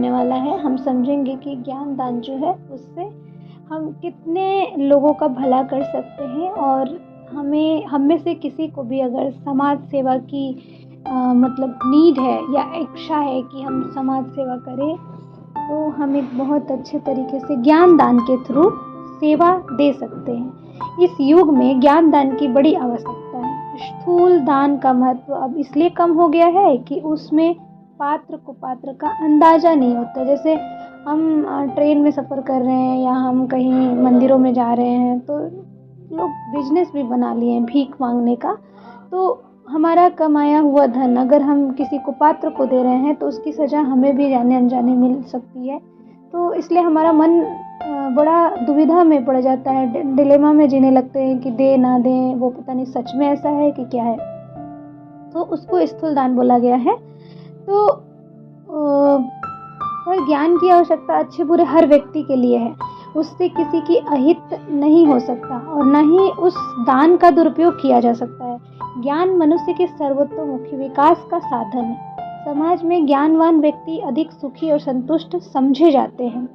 होने वाला है। हम समझेंगे कि ज्ञान दान जो है उससे हम कितने लोगों का भला कर सकते हैं, और हम में से किसी को भी अगर समाज सेवा की मतलब नीड है या इच्छा है कि हम समाज सेवा करें, तो हम एक बहुत अच्छे तरीके से ज्ञान दान के थ्रू सेवा दे सकते हैं। इस युग में ज्ञान दान की बड़ी आवश्यकता है। स्थूल दान का महत्व अब इसलिए कम हो गया है कि उसमें पात्र का अंदाज़ा नहीं होता। जैसे हम ट्रेन में सफ़र कर रहे हैं या हम कहीं मंदिरों में जा रहे हैं, तो लोग बिजनेस भी बना लिए हैं भीख मांगने का। तो हमारा कमाया हुआ धन अगर हम किसी को पात्र को दे रहे हैं, तो उसकी सज़ा हमें भी जाने अनजाने मिल सकती है। तो इसलिए हमारा मन बड़ा दुविधा में पड़ जाता है, डिलेमा में जीने लगते हैं कि दे ना दें, वो पता नहीं सच में ऐसा है कि क्या है। तो उसको स्थूल दान बोला गया है। तो पर ज्ञान की आवश्यकता अच्छे बुरे हर व्यक्ति के लिए है। उससे किसी की अहित नहीं हो सकता और न ही उस दान का दुरुपयोग किया जा सकता है। ज्ञान मनुष्य के सर्वतोमुखी विकास का साधन है। समाज में ज्ञानवान व्यक्ति अधिक सुखी और संतुष्ट समझे जाते हैं।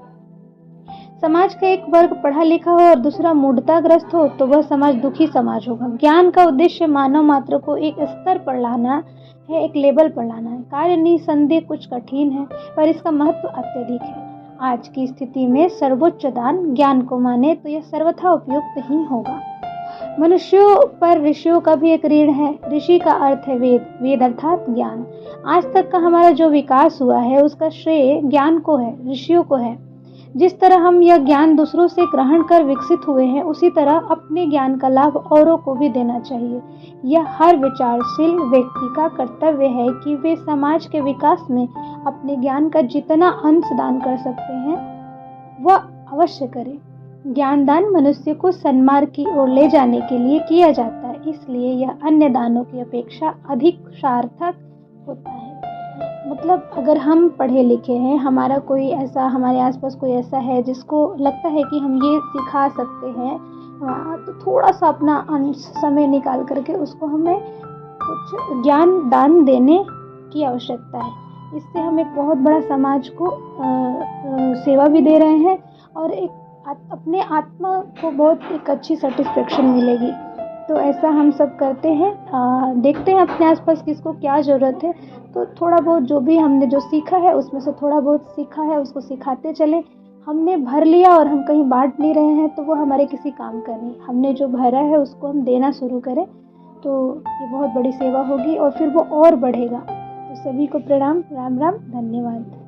समाज का एक वर्ग पढ़ा लिखा हो और दूसरा मूढ़ताग्रस्त हो, तो वह समाज दुखी समाज होगा। ज्ञान का उद्देश्य मानव मात्र को एक स्तर पर लाना है, एक लेवल पर लाना है। कार्य निसंदेह कुछ कठिन है, पर इसका महत्व अत्यधिक है। आज की स्थिति में सर्वोच्च दान ज्ञान को माने तो यह सर्वथा उपयुक्त ही होगा। मनुष्यों पर ऋषियों का भी एक ऋण है। ऋषि का अर्थ है वेद, वेद अर्थात ज्ञान। आज तक का हमारा जो विकास हुआ है उसका श्रेय ज्ञान को है, ऋषियों को है। जिस तरह हम यह ज्ञान दूसरों से ग्रहण कर विकसित हुए हैं, उसी तरह अपने ज्ञान का लाभ औरों को भी देना चाहिए। यह हर विचारशील व्यक्ति का कर्तव्य है कि वे समाज के विकास में अपने ज्ञान का जितना अंश दान कर सकते हैं वह अवश्य करें। ज्ञान दान मनुष्य को सन्मार्ग की ओर ले जाने के लिए किया जाता है, इसलिए यह अन्य दानों की अपेक्षा अधिक सार्थक होता है। मतलब अगर हम पढ़े लिखे हैं, हमारा कोई ऐसा हमारे आसपास कोई ऐसा है जिसको लगता है कि हम ये सिखा सकते हैं, तो थोड़ा सा अपना अंश समय निकाल करके उसको हमें कुछ ज्ञान दान देने की आवश्यकता है। इससे हम एक बहुत बड़ा समाज को सेवा भी दे रहे हैं और एक अपने आत्मा को बहुत एक अच्छी सेटिस्फेक्शन मिलेगी। तो ऐसा हम सब करते हैं। देखते हैं अपने आसपास किसको क्या ज़रूरत है, तो थोड़ा बहुत जो भी हमने जो सीखा है उसमें से थोड़ा बहुत सीखा है उसको सिखाते चले। हमने भर लिया और हम कहीं बांट नहीं रहे हैं, तो वो हमारे किसी काम का नहीं। हमने जो भरा है उसको हम देना शुरू करें, तो ये बहुत बड़ी सेवा होगी और फिर वो और बढ़ेगा। तो सभी को प्रणाम, राम राम, धन्यवाद।